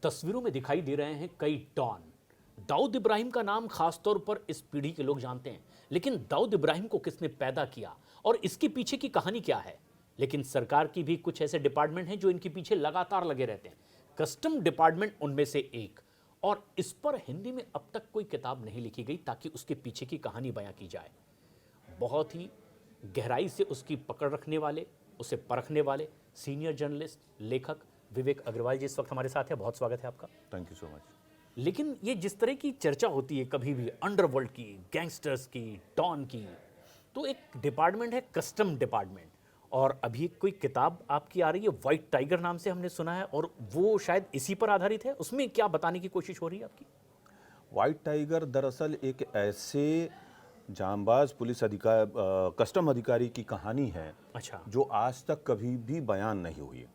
तस्वीरों में दिखाई दे रहे हैं कई डॉन। दाऊद इब्राहिम का नाम खासतौर पर इस पीढ़ी के लोग जानते हैं, लेकिन दाऊद इब्राहिम को किसने पैदा किया और इसके पीछे की कहानी क्या है। लेकिन सरकार की भी कुछ ऐसे डिपार्टमेंट हैं जो इनके पीछे लगातार लगे रहते हैं। कस्टम डिपार्टमेंट उनमें से एक, और इस पर हिंदी में अब तक कोई किताब नहीं लिखी गई ताकि उसके पीछे की कहानी बयां की जाए। बहुत ही गहराई से उसकी पकड़ रखने वाले, उसे परखने वाले सीनियर जर्नलिस्ट लेखक विवेक अग्रवाल जी इस वक्त हमारे साथ है। बहुत स्वागत है आपका। Thank you so much. लेकिन ये जिस तरह की चर्चा होती है कभी भी अंडरवर्ल्ड की, गैंगस्टर्स की, डॉन की, तो एक डिपार्टमेंट है कस्टम डिपार्टमेंट, और अभी कोई किताब आपकी आ रही है व्हाइट टाइगर नाम से, हमने सुना है, और वो शायद इसी पर आधारित है। उसमें क्या बताने की कोशिश हो रही है आपकी? व्हाइट टाइगर दरअसल एक ऐसे जांबाज पुलिस अधिकारी, कस्टम अधिकारी की कहानी है अच्छा। जो आज तक कभी भी बयान नहीं हुई।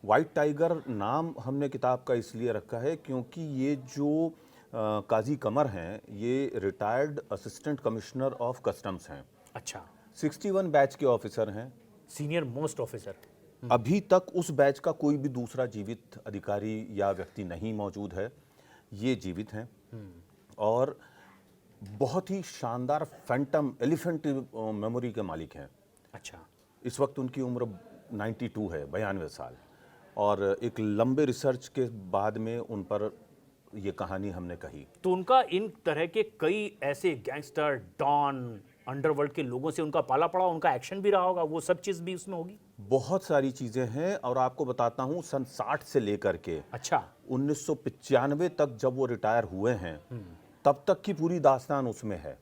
व्हाइट टाइगर नाम हमने किताब का इसलिए रखा है क्योंकि ये जो काजी कमर हैं, ये retired assistant commissioner of customs हैं। अच्छा। 61 बैच के ऑफिसर हैं। Senior most officer. अभी तक उस बैच का कोई भी दूसरा जीवित अधिकारी या व्यक्ति नहीं मौजूद है। ये जीवित हैं और बहुत ही शानदार फैंटम एलिफेंट मेमोरी के मालिक हैं। अच्छा। इस वक्त उनकी उम्र 92 है, 92 साल, और एक लंबे रिसर्च के बाद में उन पर ये कहानी हमने कही। तो उनका इन तरह के कई ऐसे गैंगस्टर, डॉन, अंडरवर्ल्ड के लोगों से उनका पाला पड़ा, उनका एक्शन भी रहा होगा, वो सब चीज़ भी उसमें होगी। बहुत सारी चीज़ें हैं और आपको बताता हूँ, सन 60 से लेकर के अच्छा 1995 तक जब वो रिटायर हुए हैं, तब तक की पूरी दास्तान उसमें है।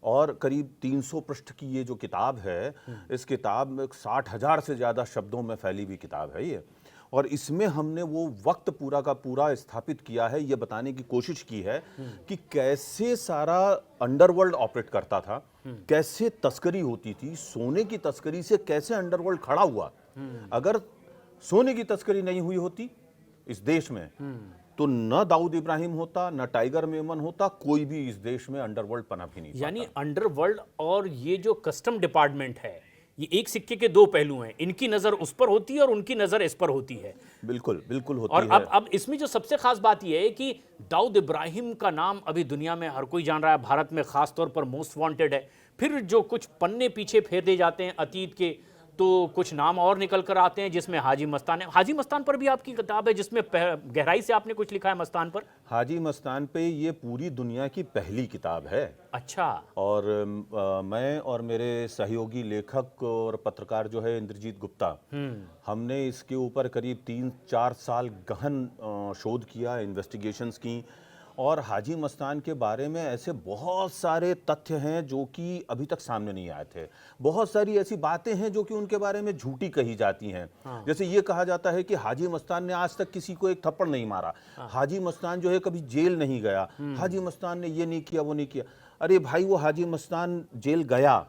और करीब 300 पृष्ठ की ये जो किताब है, इस किताब में 60,000 से ज़्यादा शब्दों में फैली हुई किताब है ये। और इसमें हमने वो वक्त पूरा का पूरा स्थापित किया है, ये बताने की कोशिश की है कि कैसे सारा अंडरवर्ल्ड ऑपरेट करता था, कैसे तस्करी होती थी, सोने की तस्करी से कैसे अंडरवर्ल्ड खड़ा हुआ। अगर सोने की तस्करी नहीं हुई होती इस देश में, तो न दाऊद इब्राहिम होता, न टाइगर मेमन होता, कोई भी इस देश में अंडरवर्ल्ड पनप ही नहीं पाता। यानी अंडरवर्ल्ड और ये जो कस्टम डिपार्टमेंट है, ये एक सिक्के के दो पहलू हैं। इनकी नज़र उस पर होती है और उनकी नज़र इस पर होती है। बिल्कुल बिल्कुल होती और है। अब इसमें जो सबसे खास बात यह है कि दाऊद इब्राहिम का नाम अभी दुनिया में हर कोई जान रहा है, भारत में खास तौर पर मोस्ट वांटेड है। फिर जो कुछ पन्ने पीछे फेर दे जाते हैं अतीत के, तो कुछ नाम और निकल कर आते हैं, जिसमें हाजी मस्तान है। हाजी मस्तान पर भी आपकी किताब है जिसमें गहराई से आपने कुछ लिखा है मस्तान पर। हाजी मस्तान पे ये पूरी दुनिया की पहली किताब है। अच्छा। और मैं और मेरे सहयोगी लेखक और पत्रकार जो है इंद्रजीत गुप्ता, हमने इसके ऊपर करीब 3-4 साल गहन शोध किया, इन्वेस्टिगेशंस की। और हाजी मस्तान के बारे में ऐसे बहुत सारे तथ्य हैं जो कि अभी तक सामने नहीं आए थे। बहुत सारी ऐसी बातें हैं जो कि उनके बारे में झूठी कही जाती हैं। जैसे ये कहा जाता है कि हाजी मस्तान ने आज तक किसी को एक थप्पड़ नहीं मारा, हाजी मस्तान जो है कभी जेल नहीं गया, हाजी मस्तान ने ये नहीं किया, वो नहीं किया। अरे भाई, वो हाजी मस्तान जेल गया।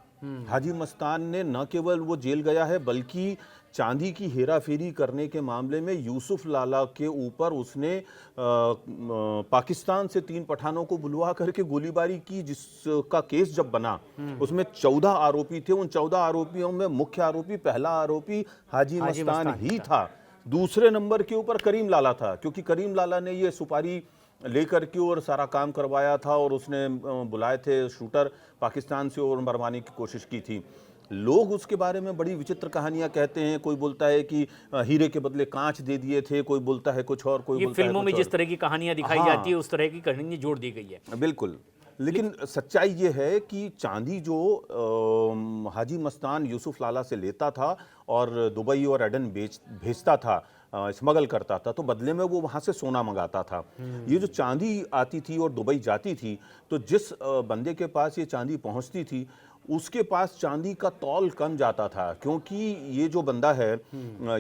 हाजी मस्तान ने न केवल वो जेल गया है, बल्कि चांदी की हेरा फेरी करने के मामले में यूसुफ लाला के ऊपर उसने पाकिस्तान से 3 पठानों को बुलवा करके गोलीबारी की, जिसका केस जब बना उसमें 14 आरोपी थे। उन 14 आरोपियों में मुख्य आरोपी, पहला आरोपी हाजी मस्तान ही था। दूसरे नंबर के ऊपर करीम लाला था, क्योंकि करीम लाला ने ये सुपारी लेकर के और सारा काम करवाया था, और उसने बुलाए थे शूटर पाकिस्तान से और मरवाने की कोशिश की थी। लोग उसके बारे में बड़ी विचित्र कहानियां कहते हैं। कोई बोलता है कि हीरे के बदले कांच दे दिए थे, कोई बोलता है कुछ और, कोई बोलता है कुछ और। फिल्मों में जिस तरह की कहानियां दिखाई जाती है उस तरह की कहानी जोड़ दी गई है। बिल्कुल। लेकिन सच्चाई ये है कि चांदी जो हाजी मस्तान यूसुफ लाला से लेता था और दुबई और एडन भेजता था, स्मगल करता था, तो बदले में वो वहाँ से सोना मंगाता था। ये जो चांदी आती थी और दुबई जाती थी, तो जिस बंदे के पास ये चांदी पहुँचती थी, उसके पास चांदी का तौल कम जाता था, क्योंकि ये जो बंदा है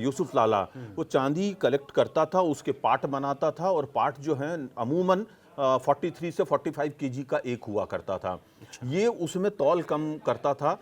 यूसुफ लाला, वो चांदी कलेक्ट करता था, उसके पार्ट बनाता था, और पार्ट जो है अमूमन 43 से 45 केजी का एक हुआ करता था। ये उसमें तौल कम करता था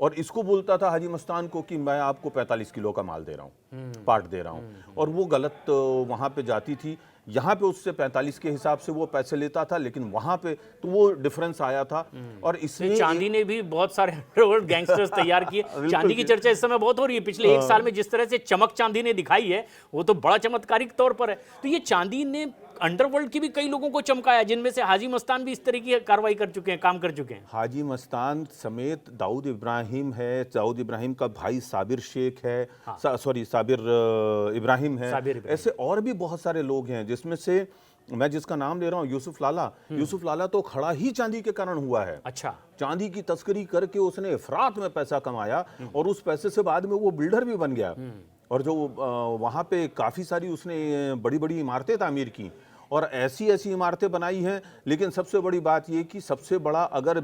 और इसको बोलता था हाजी मस्तान को कि मैं आपको 45 किलो का माल दे रहा हूँ, पार्ट दे रहा हूँ, और वो गलत वहाँ पे जाती थी। यहाँ पे उससे 45 के हिसाब से वो पैसे लेता था, लेकिन वहाँ पे तो वो डिफरेंस आया था। और इसने चांदी ने भी बहुत सारे अंडरवर्ल्ड गैंगस्टर्स तैयार किए। चांदी की चर्चा इस समय बहुत हो रही है। पिछले 1 साल में जिस तरह से चमक चांदी ने दिखाई है वो तो बड़ा चमत्कारिक तौर पर है। तो ये चांदी ने अंडरवर्ल्ड की भी कई लोगों को चमकाया, जिनमें से हाजी मस्तान भी इस तरह की कार्रवाई कर चुके हैं, काम कर चुके हैं। हाजी मस्तान समेत दाऊद इब्राहिम है, दाऊद इब्राहिम का भाई साबिर शेख है, सॉरी साबिर इब्राहिम है, ऐसे और भी बहुत सारे लोग हैं, जिसमें से मैं जिसका नाम ले रहा हूँ यूसुफ लाला। यूसुफ लाला तो खड़ा ही चांदी के कारण हुआ है। अच्छा, चांदी की तस्करी करके उसने इफरात में पैसा कमाया और उस पैसे से बाद में वो बिल्डर भी बन गया। और जो वहाँ पे काफ़ी सारी उसने बड़ी बड़ी इमारतें तामीर की और ऐसी ऐसी इमारतें बनाई हैं। लेकिन सबसे बड़ी बात ये कि सबसे बड़ा अगर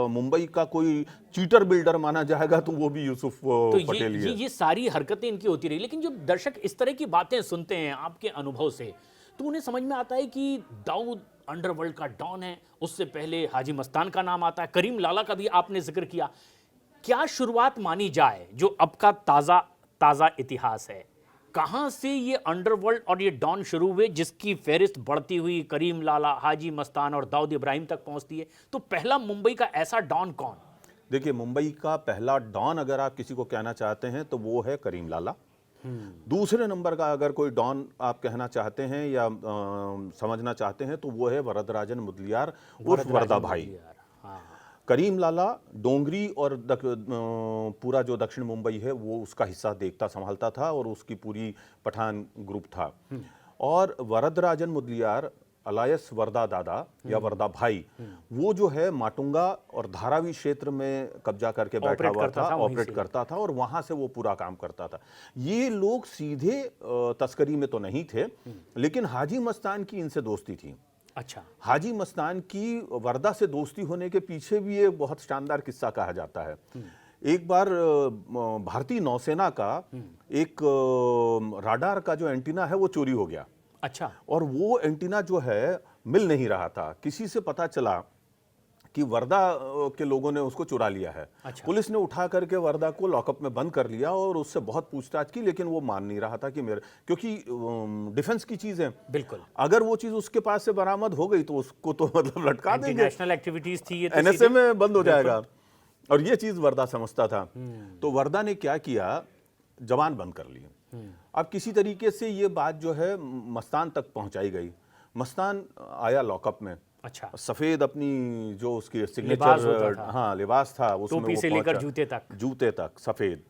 मुंबई का कोई चीटर बिल्डर माना जाएगा तो वो भी यूसुफ पटेल ही है। ये सारी हरकतें इनकी होती रही। लेकिन जो दर्शक इस तरह की बातें सुनते हैं आपके अनुभव से, तो उन्हें समझ में आता है कि दाऊद अंडरवर्ल्ड का डॉन है। उससे पहले हाजी मस्तान का नाम आता है, करीम लाला का भी आपने जिक्र किया। क्या शुरुआत मानी जाए जो अब का ताज़ा इतिहास है, कहां से ये अंडरवर्ल्ड और ये डॉन शुरू हुए, जिसकी फहरिस्त बढ़ती हुई करीम लाला, हाजी मस्तान और दाऊद इब्राहिम तक पहुंचती है? तो पहला मुंबई का ऐसा डॉन कौन? देखिए, मुंबई का पहला डॉन अगर आप किसी को कहना चाहते हैं तो वो है करीम लाला। दूसरे नंबर का अगर कोई डॉन आप कहना चाहते हैं या समझना चाहते हैं तो वो है वरदराजन मुदलियार उर्फ वरदा भाई। करीम लाला डोंगरी और पूरा जो दक्षिण मुंबई है वो उसका हिस्सा देखता संभालता था और उसकी पूरी पठान ग्रुप था। और वरदराजन मुदलियार अलायस वरदा दादा या वरदा भाई, वो जो है माटुंगा और धारावी क्षेत्र में कब्जा करके बैठा हुआ था, ऑपरेट करता था और वहां से वो पूरा काम करता था। ये लोग सीधे तस्करी में तो नहीं थे, लेकिन हाजी मस्तान की इनसे दोस्ती थी। अच्छा, हाजी मस्तान की वर्दा से दोस्ती होने के पीछे भी एक बहुत शानदार किस्सा कहा जाता है। एक बार भारतीय नौसेना का एक राडार का जो एंटीना है वो चोरी हो गया। अच्छा, और वो एंटीना जो है मिल नहीं रहा था। किसी से पता चला कि वर्दा के लोगों ने उसको चुरा लिया है। अच्छा। पुलिस ने उठा करके वर्दा को लॉकअप में बंद कर लिया और उससे बहुत पूछताछ की, लेकिन वो मान नहीं रहा था कि मेरे, क्योंकि डिफेंस की चीज है। बिल्कुल, अगर वो चीज उसके पास से बरामद हो गई तो उसको तो मतलब लटका देंगे, नेशनल एक्टिविटीज थी ये, तो एनएसए में बंद हो जाएगा। और ये चीज वर्दा समझता था। तो वर्दा ने क्या किया, जवान बंद कर ली। अब किसी तरीके से ये बात जो है मस्तान तक पहुंचाई गई। मस्तान आया लॉकअप में। अच्छा, सफेद अपनी जो उसकी लिबास होता सिग्नेचर, था। हाँ लिबास था, उसमें टोपी वो से लेकर पहुंचा। जूते तक सफेद।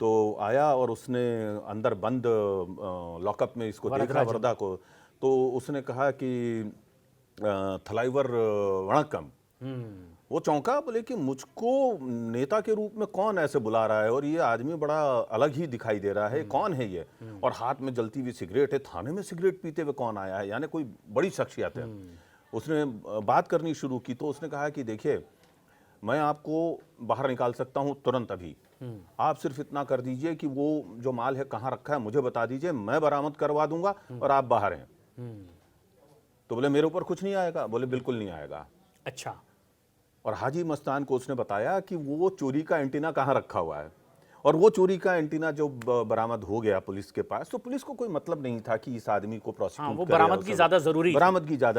तो आया और उसने अंदर बंद लॉकअप में इसको देखा वर्दा को। तो उसने कहा कि थलाइवर वणक्कम। वो चौंका, बोले कि मुझको नेता के रूप में कौन ऐसे बुला रहा है और ये आदमी बड़ा अलग ही दिखाई दे रहा है, कौन है ये? और हाथ में जलती हुई सिगरेट है, थाने में सिगरेट पीते हुए कौन आया है, यानी कोई बड़ी शख्सियत है। उसने बात करनी शुरू की तो उसने कहा कि देखिए, मैं आपको बाहर निकाल सकता हूँ तुरंत अभी, आप सिर्फ इतना कर दीजिए कि वो जो माल है कहाँ रखा है मुझे बता दीजिए, मैं बरामद करवा दूंगा और आप बाहर हैं। तो बोले मेरे ऊपर कुछ नहीं आएगा? बोले बिल्कुल नहीं आएगा। अच्छा, और हाजी मस्तान को उसने बताया कि वो चोरी का एंटीना कहाँ रखा हुआ है। और वो चोरी का एंटीना जो बरामद हो गया पुलिस के पास, तो पुलिस को कोई मतलब नहीं था कि इस आदमी को प्रोसिक्यूट वो बरामदगी ज्यादा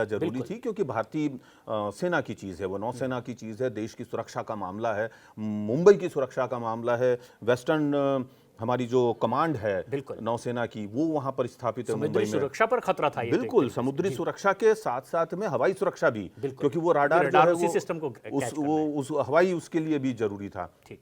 जरूरी थी, क्योंकि भारतीय सेना की चीज़ है, वो नौसेना की चीज़ है, देश की सुरक्षा का मामला है, मुंबई की सुरक्षा का मामला है। वेस्टर्न हमारी जो कमांड है नौसेना की, वो वहां पर स्थापित है मुंबई में। सुरक्षा पर खतरा था ये। बिल्कुल, समुद्री सुरक्षा के साथ साथ में हवाई सुरक्षा भी, क्योंकि वो राडार जो है वो सिस्टम को उस हवाई उसके लिए भी जरूरी था। ठीक।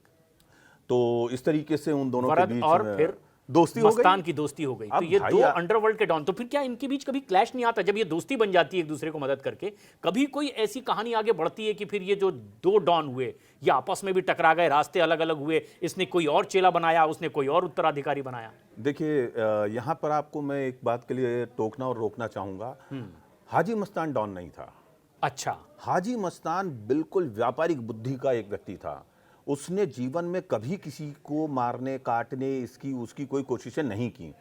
तो इस तरीके से उन दोनों के बीच और फिर दोस्ती हो गई, मस्तान की दोस्ती हो गई। तो ये दो अंडरवर्ल्ड के डॉन, तो फिर क्या इनके बीच कभी क्लैश नहीं आता जब ये दोस्ती बन जाती है एक दूसरे को मदद करके? कभी कोई ऐसी कहानी आगे बढ़ती है कि फिर ये जो दो डॉन हुए ये आपस में भी टकरा गए, रास्ते अलग अलग हुए, इसने कोई और चेला बनाया, उसने कोई और उत्तराधिकारी बनाया? देखिए, यहाँ पर आपको मैं एक बात के लिए टोकना और रोकना चाहूंगा। हाजी मस्तान डॉन नहीं था। अच्छा, हाजी मस्तान बिल्कुल व्यापारिक बुद्धि का एक व्यक्ति था। उसने जीवन में कभी किसी को मारने काटने इसकी उसकी कोई कोशिशें नहीं की।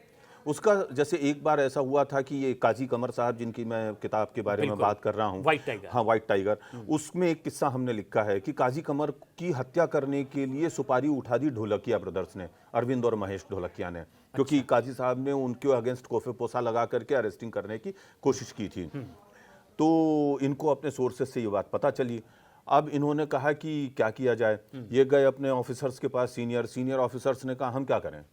उसका जैसे एक बार ऐसा हुआ था कि ये काजी कमर साहब जिनकी मैं किताब के बारे में बात कर रहा हूँ, व्हाइट टाइगर, हाँ व्हाइट टाइगर, उसमें एक किस्सा हमने लिखा है कि काजी कमर की हत्या करने के लिए सुपारी उठा दी ढोलकिया ब्रदर्स ने, अरविंद और महेश ढोलकिया ने, क्योंकि काजी साहब ने उनके अगेंस्ट कोफे पोसा लगा करके अरेस्टिंग करने की कोशिश की थी। तो इनको अपने सोर्सेस से ये बात पता चली। अब इन्होंने कहा कि क्या किया जाए, ये गए अपने ऑफिसर्स के पास, सीनियर ऑफिसर्स ने कहा हम क्या करें,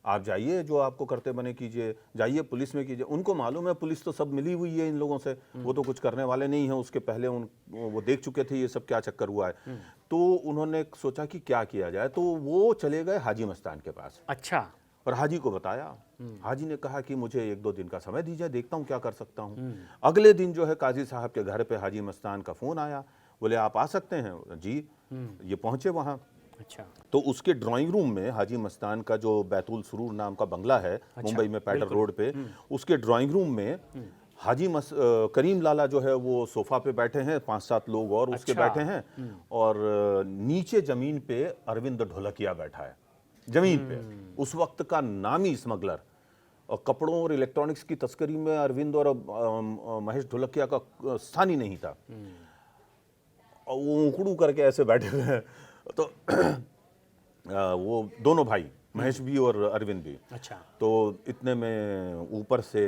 आप जाइए, जो आपको करते बने कीजिए, जाइए पुलिस में कीजिए। उनको मालूम है पुलिस तो सब मिली हुई है इन लोगों से, वो तो कुछ करने वाले नहीं हैं, उसके पहले वो देख चुके थे ये सब क्या चक्कर हुआ है। तो उन्होंने सोचा कि क्या किया जाए, तो वो चले गए हाजी मस्तान के पास। अच्छा। और हाजी को बताया। हाजी ने कहा कि मुझे 1-2 दिन का समय दीजिए, देखता हूँ क्या कर सकता हूँ। अगले दिन जो है काजी साहब के घर पे हाजी मस्तान का फोन आया, बोले आप आ सकते हैं जी। ये पहुंचे वहाँ। अच्छा। तो उसके ड्राइंग रूम में हाजी मस्तान का जो बैतुल सुरूर नाम का बंगला है, मुंबई में पैडर रोड पे, उसके ड्राइंग रूम में करीम लाला जो है वो सोफा पे बैठे हैं, 5-7 लोग और उसके बैठे हैं, और नीचे जमीन पे अरविंद ढोलकिया बैठा है, जमीन पे, उस वक्त का नामी स्मगलर। और कपड़ों और इलेक्ट्रॉनिक्स की तस्करी में अरविंद और महेश ढोलकिया का स्थान ही नहीं था। और वो उकड़ू करके ऐसे बैठे हुए हैं। तो वो दोनों भाई, महेश भी और अरविंद भी। अच्छा। तो इतने में ऊपर से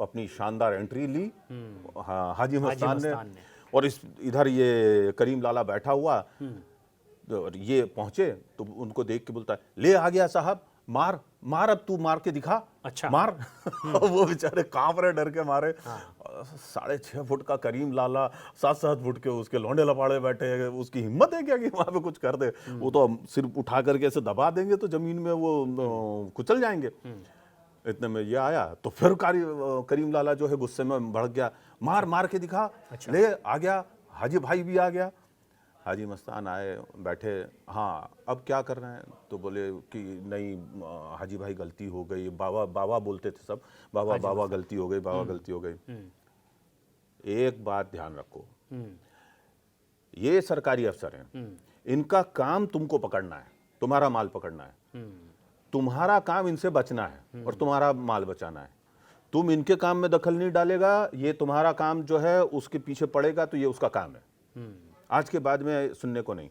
अपनी शानदार एंट्री ली हाजी मस्तान ने, और इधर ये करीम लाला बैठा हुआ। और ये पहुंचे तो उनको देख के बोलता है, ले आ गया साहब, मार मार, अब तू मार के दिखा। अच्छा। मार। वो बेचारे कांप रहे डर के मारे। 6.5 फुट का करीम लाला, 7-7 फुट के उसके लौंडे लपाड़े बैठे हैं, उसकी हिम्मत है क्या कि वहां पे कुछ कर दे। वो तो सिर्फ उठा करके ऐसे दबा देंगे तो जमीन में वो कुचल जाएंगे। इतने में ये आया तो फिर करीम लाला जो है गुस्से में भड़क गया, मार मार के दिखा। अच्छा। ले आ गया, हाजी भाई भी आ गया। हाजी मस्तान आए, बैठे, हाँ अब क्या कर रहे हैं, तो बोले कि नहीं हाजी भाई गलती हो गई, बाबा बाबा बोलते थे सब, बाबा बाबा गलती हो गई, बाबा गलती हो गई। एक बात ध्यान रखो, ये सरकारी अफसर हैं, इनका काम तुमको पकड़ना है, तुम्हारा माल पकड़ना है, तुम्हारा काम इनसे बचना है और तुम्हारा माल बचाना है। तुम इनके काम में दखल नहीं डालेगा, ये तुम्हारा काम जो है उसके पीछे पड़ेगा, तो ये उसका काम है। आज के बाद में सुनने को नहीं,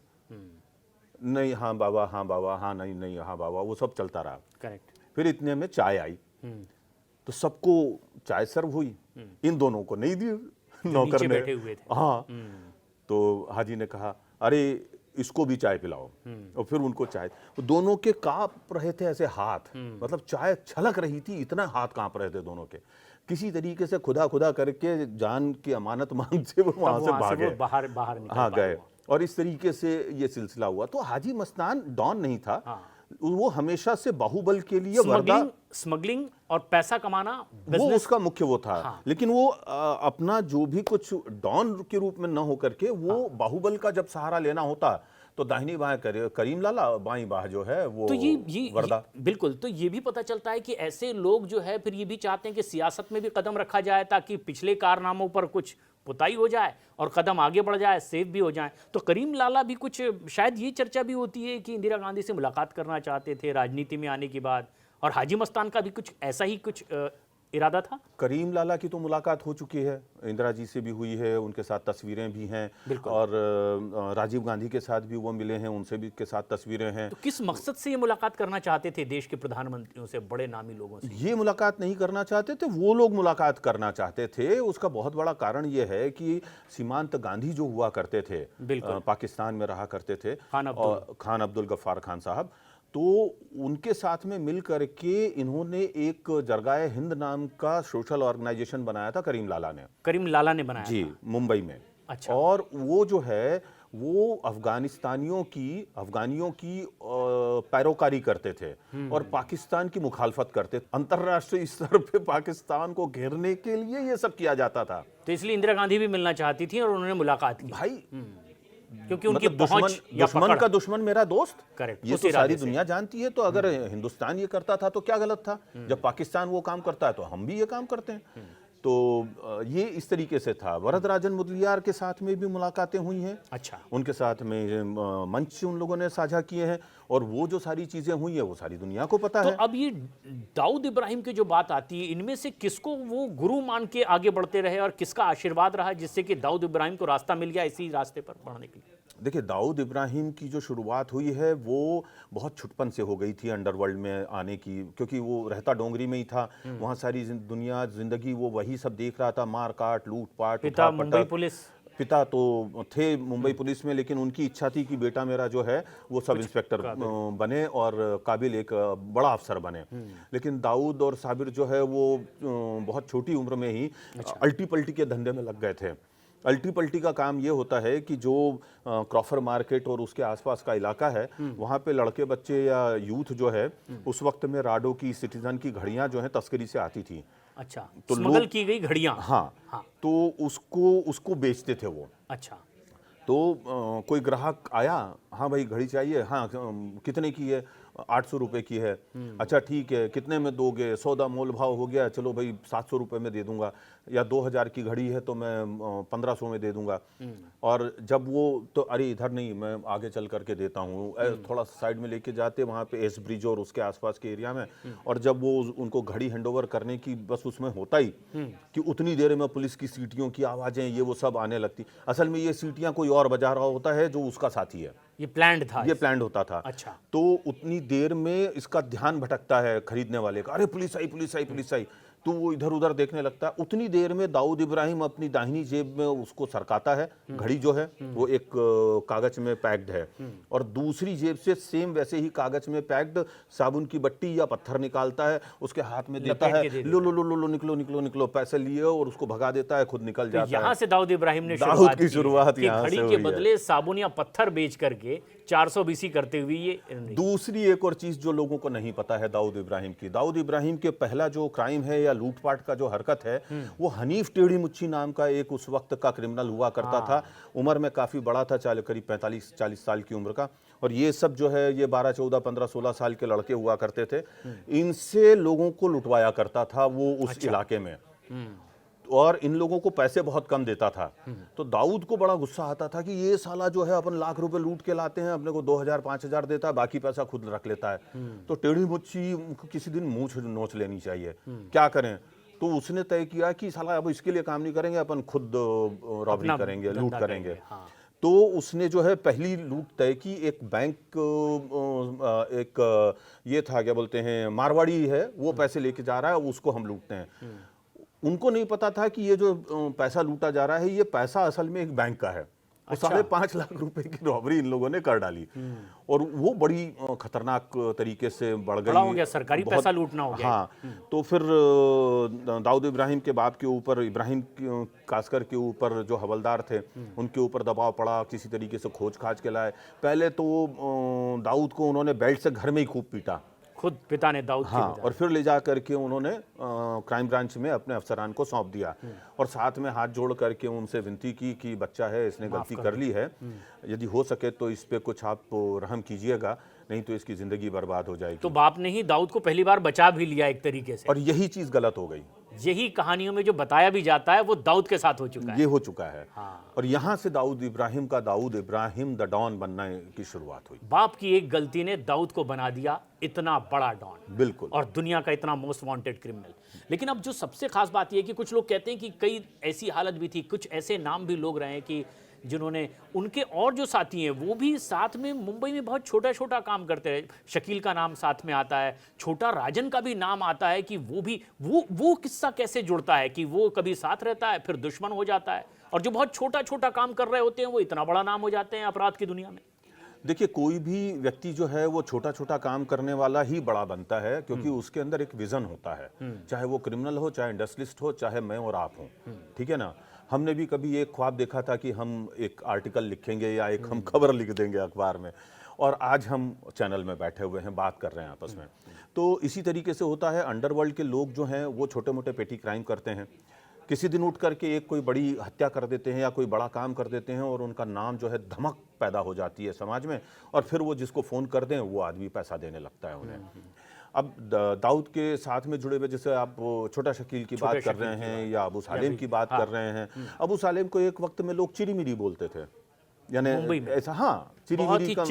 नहीं हाँ बाबा, हाँ बाबा, हाँ नहीं नहीं हाँ बाबा, वो सब चलता रहा। करेक्ट। फिर इतने में चाय आई, तो सबको चाय सर्व हुई, इन दोनों को नहीं दी नौकर ने। बैठे हुए थे। हाँ। तो हाजी ने कहा, अरे इसको भी चाय पिलाओ, और फिर उनको चाय। दोनों के कांप रहे थे ऐसे हाथ, मतलब चाय छलक रही थी, इतना हाथ कांप रहे थे दोनों के। किसी तरीके से खुदा खुदा करके जान की अमानत मांग से वो वहां से भागे, बाहर निकल हाँ गए, और इस तरीके से ये सिलसिला हुआ। तो हाजी मस्तान डॉन नहीं था। हाँ। वो हमेशा से बाहुबल के लिए स्मगलिंग और पैसा कमाना, वो उसका मुख्य वो था। हाँ। लेकिन वो अपना जो भी कुछ डॉन के रूप में न होकर के वो बाहुबल का जब सहारा लेना होता तो दाहिनी बाएं करीम लाला, बाईं बाह जो है वो तो वर्दा। बिल्कुल। तो ये भी पता चलता है कि ऐसे लोग जो है फिर ये भी चाहते हैं कि सियासत में भी कदम रखा जाए, ताकि पिछले कारनामों पर कुछ पुताई हो जाए और कदम आगे बढ़ जाए, सेफ भी हो जाए। तो करीम लाला भी कुछ, शायद ये चर्चा भी होती है कि इंदिरा गांधी से मुलाकात करना चाहते थे राजनीति में आने के बाद, और हाजी मस्तान का भी कुछ ऐसा ही कुछ इरादा था। करीम लाला की तो मुलाकात हो चुकी है, इंदिरा जी से भी हुई है, उनके साथ तस्वीरें भी हैं, और राजीव गांधी के साथ भी वो मिले हैं, उनसे भी के साथ तस्वीरें हैं। तो किस मकसद से ये मुलाकात करना चाहते थे देश के प्रधानमंत्रियों से, बड़े नामी लोगों से? ये मुलाकात नहीं करना चाहते थे, वो लोग मुलाकात करना चाहते थे। उसका बहुत बड़ा कारण ये है कि सीमांत गांधी जो हुआ करते थे, पाकिस्तान में रहा करते थे, खान अब्दुल गफ्फार खान साहब, तो उनके साथ में मिल करके इन्होंने एक जरगाए हिंद नाम का सोशल ऑर्गेनाइजेशन बनाया था, करीम लाला ने बनाया जी, मुंबई में। अच्छा। और वो जो है वो अफगानियों की पैरोकारी करते थे और पाकिस्तान की मुखालफत करते थे। अंतर्राष्ट्रीय स्तर पे पाकिस्तान को घेरने के लिए ये सब किया जाता था। तो इसलिए इंदिरा गांधी भी मिलना चाहती थी और उन्होंने मुलाकात की। भाई क्योंकि उनकी दुश्मन का दुश्मन मेरा दोस्त। करेक्ट। ये तो सारी दुनिया जानती है। तो अगर हिंदुस्तान ये करता था तो क्या गलत था? जब पाकिस्तान वो काम करता है तो हम भी ये काम करते हैं। तो ये इस तरीके से था। वरदराजन मुदलियार के साथ में भी मुलाकातें हुई हैं। अच्छा। उनके साथ में मंच उन लोगों ने साझा किए हैं, और वो जो सारी चीज़ें हुई है वो सारी दुनिया को पता तो है। अब ये दाऊद इब्राहिम की जो बात आती है, इनमें से किसको वो गुरु मान के आगे बढ़ते रहे और किसका आशीर्वाद रहा जिससे कि दाऊद इब्राहिम को रास्ता मिल गया इसी रास्ते पर बढ़ने के लिए? देखिए, दाऊद इब्राहिम की जो शुरुआत हुई है वो बहुत छुटपन से हो गई थी अंडरवर्ल्ड में आने की, क्योंकि वो रहता डोंगरी में ही था। वहाँ सारी दुनिया जिंदगी वो वही सब देख रहा था, मार काट लूट पाट पिता मुंबई पुलिस। पिता तो थे मुंबई पुलिस में, लेकिन उनकी इच्छा थी कि बेटा मेरा जो है वो सब इंस्पेक्टर बने और काबिल एक बड़ा अफसर बने। लेकिन दाऊद और साबिर जो है वो बहुत छोटी उम्र में ही अल्टी पल्टी के धंधे में लग गए थे। अल्टी पल्टी का काम ये होता है कि जो क्रॉफर मार्केट और उसके आसपास का इलाका है, वहाँ पे लड़के बच्चे या यूथ जो है, उस वक्त में राडो की, सिटीजन की घड़ियाँ जो हैं तस्करी से आती थी। अच्छा, तो स्मगल की गई घड़ियां। हाँ, तो उसको बेचते थे वो। अच्छा। तो कोई ग्राहक आया, हाँ भाई घड़ी चाहिए, हाँ कितने की है, 800 रुपए की है। अच्छा ठीक है, कितने में दोगे? सौदा मोल भाव हो गया, चलो भाई 700 रुपए में दे दूंगा, या 2000 की घड़ी है तो मैं 1500 में दे दूंगा। और जब वो तो अरे इधर नहीं, मैं आगे चल करके देता हूँ, थोड़ा साइड में लेके जाते वहाँ पे एस ब्रिज और उसके आसपास के एरिया में। और जब वो उनको घड़ी हैंडओवर करने की बस उसमें होता ही कि उतनी देर में पुलिस की सीटियों की आवाजें ये वो सब आने लगती। असल में ये सीटियां कोई और बजा रहा होता है जो उसका साथी है। ये प्लान्ड था? ये प्लान्ड होता था। अच्छा। तो उतनी देर में इसका ध्यान भटकता है खरीदने वाले का, अरे पुलिस आई पुलिस आई पुलिस आई, तो वो इधर उधर देखने लगता है। उतनी देर में दाऊद इब्राहिम अपनी दाहिनी जेब में उसको सरकाता है, घड़ी जो है वो एक कागज में पैक्ड है, और दूसरी जेब से सेम वैसे ही कागज में पैक्ड साबुन की बट्टी या पत्थर निकालता है, उसके हाथ में देता है, लो लो लो लो लो निकलो निकलो निकलो, पैसे लिए और उसको भगा देता है, खुद निकल जाता है। यहाँ से दाऊद इब्राहिम ने दाऊद की शुरुआत यहाँ से घड़ी हुई के बदले साबुन या पत्थर बेच करके 420 करते हुए ये। दूसरी एक और चीज जो लोगों को नहीं पता है दाऊद इब्राहिम की, दाऊद इब्राहिम के पहला जो क्राइम है या लूटपाट का जो हरकत है, वो हनीफ टेढ़ी मुच्छी नाम का एक उस वक्त का क्रिमिनल हुआ करता था। उम्र में काफी बड़ा था, करीब 45-40 साल की उम्र का। और ये सब जो है ये 12, 14, 15, 16 साल के लड़के हुआ करते थे। इनसे लोगों को लुटवाया करता था वो उस इलाके में, और इन लोगों को पैसे बहुत कम देता था। तो दाऊद को बड़ा गुस्सा आता था कि ये साला जो है अपन लाख रुपए लूट के लाते हैं, अपने को 2000 5000 देता है, बाकी पैसा खुद रख लेता है। तो टेढ़ी मुच्छी किसी दिन मूंछ नोच लेनी चाहिए, क्या करें? तो उसने तय किया कि साला अब इसके लिए काम नहीं करेंगे, अपन खुद रॉबरी करेंगे, लूट करेंगे। तो उसने जो है पहली लूट तय की। एक बैंक, एक ये था क्या बोलते हैं, मारवाड़ी है, वो पैसे लेके जा रहा है, उसको हम लूटते हैं। उनको नहीं पता था कि ये जो पैसा लूटा जा रहा है ये पैसा असल में एक बैंक का है। और 5.5 लाख रुपए की रॉबरी इन लोगों ने कर डाली, और वो बड़ी खतरनाक तरीके से बढ़ गई। हो गया, सरकारी पैसा लूटना हो गया। हाँ, तो फिर दाऊद इब्राहिम के बाप के ऊपर, इब्राहिम कासकर के ऊपर जो हवलदार थे, उनके ऊपर दबाव पड़ा, किसी तरीके से खोज खाज के लाए। पहले तो दाऊद को उन्होंने बेल्ट से घर में ही खूब पीटा, खुद पिता ने दाऊद हाँ, और फिर ले जा करके उन्होंने क्राइम ब्रांच में अपने अफसरान को सौंप दिया, और साथ में हाथ जोड़ करके उनसे विनती की कि बच्चा है, इसने गलती कर ली है, यदि हो सके तो इस पे कुछ आप रहम कीजिएगा, नहीं तो इसकी जिंदगी बर्बाद हो जाएगी। तो बाप ने ही दाऊद को पहली बार बचा भी लिया एक तरीके से, और यही चीज गलत हो गई। यही कहानियों में जो बताया भी जाता है वो दाऊद के साथ हो चुका है। ये हो चुका है। हाँ। और यहाँ से दाऊद इब्राहिम का दाऊद इब्राहिम द डॉन बनने की शुरुआत हुई। बाप की एक गलती ने दाऊद को बना दिया इतना बड़ा डॉन, बिल्कुल, और दुनिया का इतना मोस्ट वांटेड क्रिमिनल। लेकिन अब जो सबसे खास बात यह है कि कुछ लोग कहते हैं कि कई ऐसी हालत भी थी, कुछ ऐसे नाम भी लोग रहे हैं कि जिन्होंने, उनके और जो साथी हैं वो भी साथ में मुंबई में बहुत छोटा छोटा काम करते रहे। शकील का नाम साथ में आता है, छोटा राजन का भी नाम आता है कि वो भी वो किस्सा कैसे जुड़ता है कि वो कभी साथ रहता है फिर दुश्मन हो जाता है, और जो बहुत छोटा छोटा काम कर रहे होते हैं वो इतना बड़ा नाम हो जाते हैं अपराध की दुनिया में। देखिए, कोई भी व्यक्ति जो है वो छोटा छोटा काम करने वाला ही बड़ा बनता है, क्योंकि उसके अंदर एक विजन होता है, चाहे वो क्रिमिनल हो, चाहे इंडस्ट्रियलिस्ट हो, चाहे मैं और आप हों, ठीक है ना। हमने भी कभी एक ख्वाब देखा था कि हम एक आर्टिकल लिखेंगे या एक हम खबर लिख देंगे अखबार में, और आज हम चैनल में बैठे हुए हैं, बात कर रहे हैं आपस में। तो इसी तरीके से होता है, अंडरवर्ल्ड के लोग जो हैं वो छोटे मोटे पेटी क्राइम करते हैं, किसी दिन उठ करके एक कोई बड़ी हत्या कर देते हैं या कोई बड़ा काम कर देते हैं, और उनका नाम जो है धमक पैदा हो जाती है समाज में, और फिर वो जिसको फ़ोन कर दें वो आदमी पैसा देने लगता है उन्हें। अब दाऊद के साथ में जुड़े हुए, जैसे आप वो छोटा शकील की बात कर रहे हैं या अबू सालेम की बात कर रहे हैं। अबू सालेम को एक वक्त में लोग चिरी मिरी बोलते थे, यानी मुंबई में ऐसा, हाँ, चिरी बहुत मिरी ही का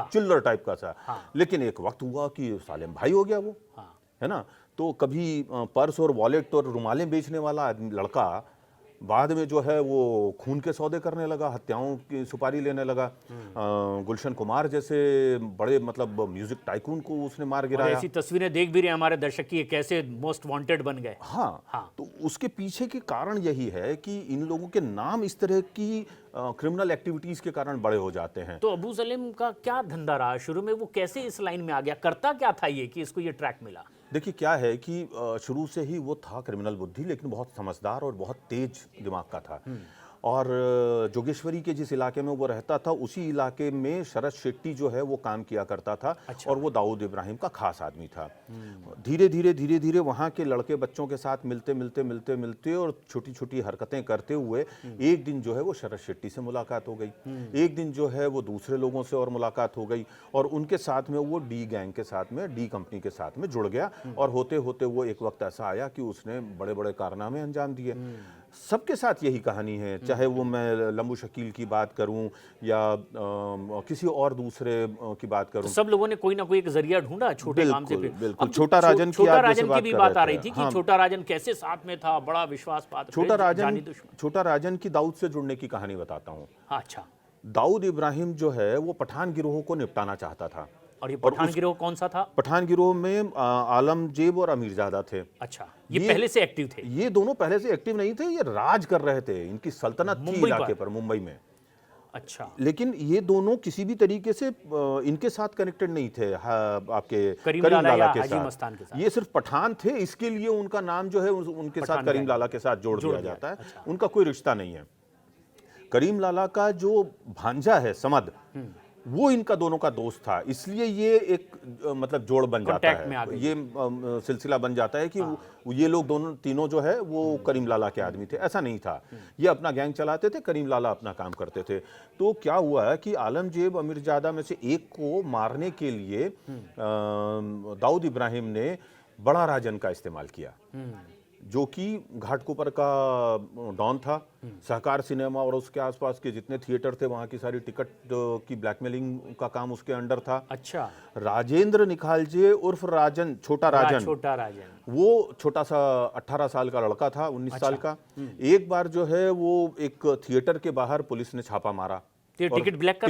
चिल्लर टाइप का था। लेकिन एक वक्त हुआ कि सालेम भाई हो गया वो, है ना। तो कभी पर्स और वॉलेट और रुमालें बेचने वाला लड़का बाद में जो है वो खून के सौदे करने लगा, हत्याओं की सुपारी लेने लगा। गुलशन कुमार जैसे बड़े मतलब म्यूजिक टाइकून को उसने मार और गिराया। ऐसी तस्वीरें देख भी रहे हैं हमारे दर्शक की, ये कैसे मोस्ट वांटेड बन गए। हाँ, तो उसके पीछे के कारण यही है कि इन लोगों के नाम इस तरह की क्रिमिनल एक्टिविटीज के कारण बड़े हो जाते हैं। तो अबू सलीम का क्या धंधा रहा शुरू में, वो कैसे इस लाइन में आ गया, करता क्या था ये कि इसको ये ट्रैक मिला? देखिए क्या है कि शुरू से ही वो था क्रिमिनल बुद्धि, लेकिन बहुत समझदार और बहुत तेज दिमाग का था। और जोगेश्वरी के जिस इलाके में वो रहता था, उसी इलाके में शरद शेट्टी जो है वो काम किया करता था। अच्छा। और वो दाऊद इब्राहिम का खास आदमी था। धीरे धीरे वहाँ के लड़के बच्चों के साथ मिलते और छोटी छोटी हरकतें करते हुए एक दिन जो है वो शरद शेट्टी से मुलाकात हो गई। एक दिन जो है वो दूसरे लोगों से और मुलाकात हो गई, और उनके साथ में वो डी गैंग के साथ में, डी कंपनी के साथ में जुड़ गया। और होते होते वो एक वक्त ऐसा आया कि उसने बड़े बड़े कारनामे अंजाम दिए। सबके साथ यही कहानी है, चाहे वो मैं लंबू शकील की बात करूं या किसी और दूसरे की बात करूं। तो सब लोगों ने कोई ना कोई एक जरिया ढूंढा छोटे काम से। फिर बिल्कुल अब छोटा राजन की भी बात आ रही थी कि छोटा राजन कैसे साथ में था, बड़ा विश्वास पात्र। छोटा राजन की दाऊद से जुड़ने की कहानी बताता हूँ। अच्छा। दाऊद इब्राहिम जो है वो पठान गिरोह को निपटाना चाहता था। और ये पठान गिरोह कौन सा था? पठान गिरोह में आलमजेब और अमीरजादा थे। अच्छा, ये पहले से एक्टिव थे? ये दोनों पहले से एक्टिव नहीं थे, ये राज कर रहे थे, इनकी सल्तनत थी इलाके पर, मुंबई में। अच्छा। लेकिन ये दोनों किसी भी तरीके से इनके साथ कनेक्टेड नहीं थे। आपके करीम लाला के साथ। ये सिर्फ पठान थे, इसके लिए उनका नाम जो है उनके साथ करीम लाला के साथ जोड़ दिया जाता है। अच्छा। उनका कोई रिश्ता नहीं है। करीम लाला का जो भांजा है समद, वो इनका दोनों का दोस्त था, इसलिए ये एक मतलब जोड़ बन जाता है, ये सिलसिला बन जाता है कि ये लोग दोनों तीनों जो है वो करीम लाला के आदमी थे। ऐसा नहीं था, ये अपना गैंग चलाते थे, करीम लाला अपना काम करते थे। तो क्या हुआ है कि आलमजेब अमीरजादा में से एक को मारने के लिए दाऊद इब्राहिम ने बड़ा राजन का इस्तेमाल किया, जो कि घाटकोपर का डॉन था। सहकार सिनेमा और उसके आसपास के जितने थिएटर थे वहाँ की सारी टिकट की ब्लैकमेलिंग का काम उसके अंडर था। अच्छा। राजेंद्र निखालजे उर्फ राजन, छोटा राजन, वो छोटा सा 18 साल का लड़का था, 19 साल का। एक बार जो है वो एक थिएटर के बाहर पुलिस ने छापा मारा, टिकट ब्लैक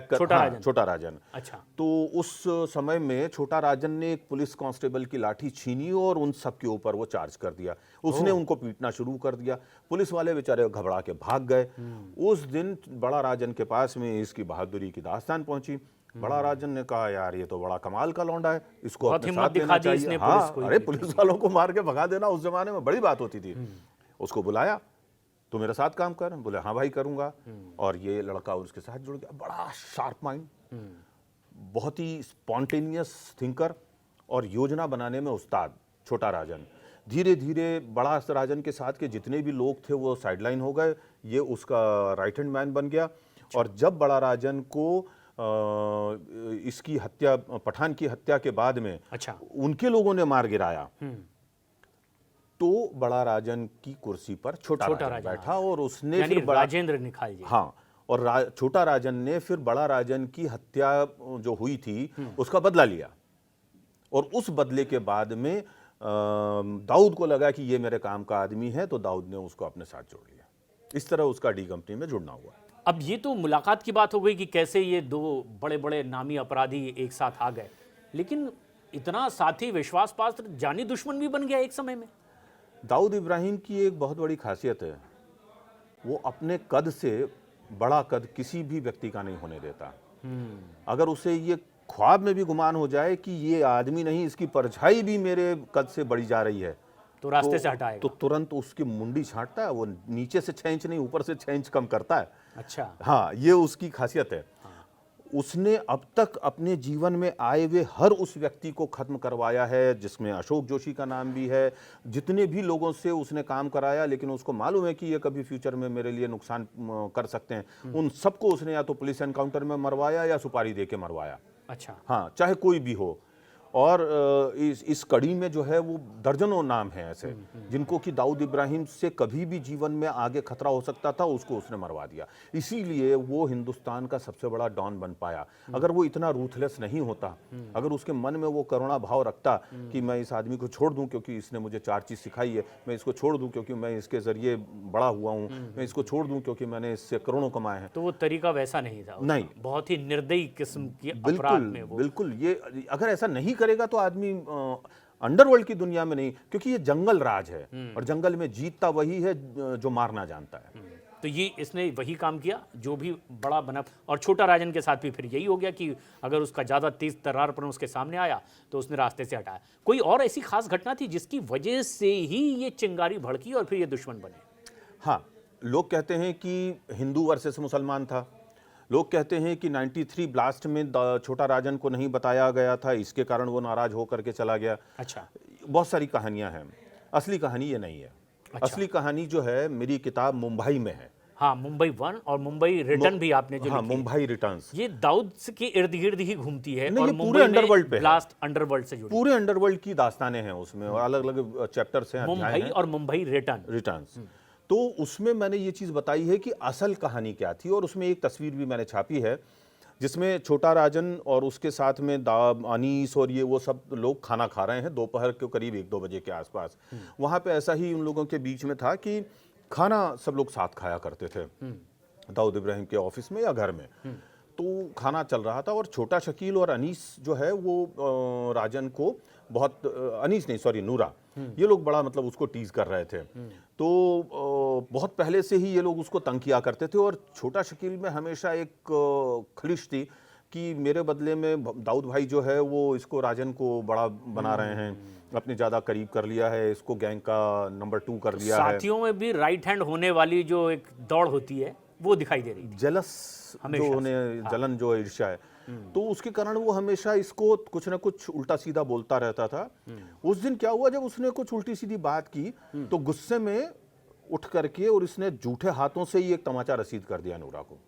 कर छोटा राजन। अच्छा। तो उस समय में छोटा राजन ने एक पुलिस कांस्टेबल की लाठी छीनी और उन सब के ऊपर वो चार्ज कर दिया। उसने उनको पीटना शुरू कर दिया। पुलिस वाले बेचारे घबरा के भाग गए। उस दिन बड़ा राजन के पास में इसकी बहादुरी की दास्तान पहुंची। बड़ा राजन ने कहा, यार ये तो बड़ा कमाल का लौंडा है, इसको अपने साथ देना चाहिए। हाँ, अरे पुलिस वालों को मार के भगा देना उस जमाने में बड़ी बात होती थी। उसको बुलाया, तो मेरे साथ काम कर। बोले हाँ भाई करूंगा। और ये लड़का उसके साथ जुड़ गया। बड़ा शार्प माइंड, बहुत ही स्पॉन्टेनियस थिंकर और योजना बनाने में उस्ताद छोटा राजन। धीरे धीरे बड़ा राजन के साथ के जितने भी लोग थे वो साइडलाइन हो गए, ये उसका राइट हैंड मैन बन गया। और जब बड़ा राजन को इसकी हत्या, पठान की हत्या के बाद में उनके लोगों ने मार गिराया, तो बड़ा राजन की कुर्सी पर छोटा राजन बैठा। और उसने फिर राजेंद्र निखालजे, हाँ, और छोटा राजन ने फिर बड़ा राजन की हत्या जो हुई थी उसका बदला लिया। और उस बदले के बाद में दाऊद को लगा कि ये मेरे काम का आदमी है, तो दाऊद ने उसको अपने साथ जोड़ लिया। इस तरह उसका डी कंपनी में जुड़ना हुआ। अब ये तो मुलाकात की बात हो गई कि कैसे ये दो बड़े बड़े नामी अपराधी एक साथ आ गए, लेकिन इतना साथी, विश्वास पात्र, जानी दुश्मन भी बन गया एक समय में। दाऊद इब्राहिम की एक बहुत बड़ी खासियत है, वो अपने कद से बड़ा कद किसी भी व्यक्ति का नहीं होने देता। अगर उसे ये ख्वाब में भी गुमान हो जाए कि ये आदमी नहीं, इसकी परछाई भी मेरे कद से बड़ी जा रही है, तो रास्ते से हटाएगा, तो तुरंत उसकी मुंडी छांटता है। वो नीचे से 6 इंच नहीं, ऊपर से 6 इंच कम करता है। अच्छा। हाँ, ये उसकी खासियत है। उसने अब तक अपने जीवन में आए हुए हर उस व्यक्ति को खत्म करवाया है, जिसमें अशोक जोशी का नाम भी है। जितने भी लोगों से उसने काम कराया, लेकिन उसको मालूम है कि ये कभी फ्यूचर में मेरे लिए नुकसान कर सकते हैं, उन सबको उसने या तो पुलिस एनकाउंटर में मरवाया या सुपारी दे के मरवाया। अच्छा। हाँ, चाहे कोई भी हो। और इस कड़ी में जो है वो दर्जनों नाम हैं ऐसे जिनको कि दाऊद इब्राहिम से कभी भी जीवन में आगे खतरा हो सकता था, उसको उसने मरवा दिया। इसीलिए वो हिंदुस्तान का सबसे बड़ा डॉन बन पाया। अगर वो इतना रूथलेस नहीं होता, अगर उसके मन में वो करुणा भाव रखता कि मैं इस आदमी को छोड़ दूं क्योंकि इसने मुझे 4 चीज़ सिखाई है, मैं इसको छोड़ दूं क्योंकि मैं इसके जरिए बड़ा हुआ हूं, मैं इसको छोड़ दूं क्योंकि मैंने इससे करोड़ों कमाए हैं, तो वो तरीका वैसा नहीं था उसका। नहीं। बहुत ही निर्दयी किस्म की अपराध बिल्कुल में वो। बिल्कुल, ये अगर ऐसा नहीं करेगा तो आदमी अंडरवर्ल्ड की दुनिया में नहीं, क्योंकि ये जंगल राज है और जंगल में जीतता वही है जो मारना जानता है। तो ये इसने वही काम किया जो भी बड़ा बना। और छोटा राजन के साथ भी फिर यही हो गया कि अगर उसका ज़्यादा तेज तर्रारपन उसके सामने आया तो उसने रास्ते से हटाया। कोई और ऐसी खास घटना थी जिसकी वजह से ही ये चिंगारी भड़की और फिर ये दुश्मन बने? हाँ, लोग कहते हैं कि हिंदू वर्सेस मुसलमान था। लोग कहते हैं कि 93 ब्लास्ट में छोटा राजन को नहीं बताया गया था, इसके कारण वो नाराज होकर के चला गया। अच्छा। बहुत सारी कहानियां हैं, असली कहानी ये नहीं है। अच्छा। असली कहानी जो है मेरी किताब मुंबई में है। हाँ, मुंबई 1 और मुंबई रिटर्न भी आपने जो हाँ, लिखी है। मुंबई रिटर्न्स। ये दाऊद के इर्द गिर्द ही घूमती है नहीं, और ये पूरे मुंबई में अंडरवर्ल्ड पे है। ब्लास्ट अंडरवर्ल्ड से जुड़ी। पूरे अंडरवर्ल्ड की दास्तानें हैं उसमें और अलग अलग चैप्टर्स हैं, अध्याय मुंबई हैं। और मुंबई रिटर्न्स। तो उसमें मैंने ये चीज़ बताई है कि असल कहानी क्या थी, और उसमें एक तस्वीर भी मैंने छापी है जिसमें छोटा राजन और उसके साथ में अनीस और ये वो सब लोग खाना खा रहे हैं दोपहर के करीब 1-2 बजे के आसपास। वहाँ पे ऐसा ही उन लोगों के बीच में था कि खाना सब लोग साथ खाया करते थे दाऊद इब्राहिम के ऑफिस में या घर में। तो खाना चल रहा था और छोटा शकील और अनीस जो है वो राजन को बहुत, अनीस नहीं सॉरी नूरा, ये लोग बड़ा मतलब उसको टीज कर रहे थे। तो बहुत पहले से ही ये लोग उसको तंग किया करते थे और छोटा शकील में हमेशा एक खलिश थी कि मेरे बदले में दाऊद भाई जो है वो इसको राजन को बड़ा बना रहे हैं, अपने ज़्यादा करीब कर लिया है, इसको गैंग का नंबर 2 कर लिया है। साथियों में भी राइट हैंड होने वाली जो एक दौड़ होती है वो दिखाई दे रही थी जलस हमेशा जो से। उन्हें जलन जो ईर्ष्या है, तो उसके कारण वो हमेशा इसको कुछ ना कुछ उल्टा सीधा बोलता रहता था। उस दिन क्या हुआ, जब उसने कुछ उल्टी सीधी बात की तो गुस्से में उठ करके और इसने झूठे हाथों से ही एक तमाचा रसीद कर दिया नूरा को।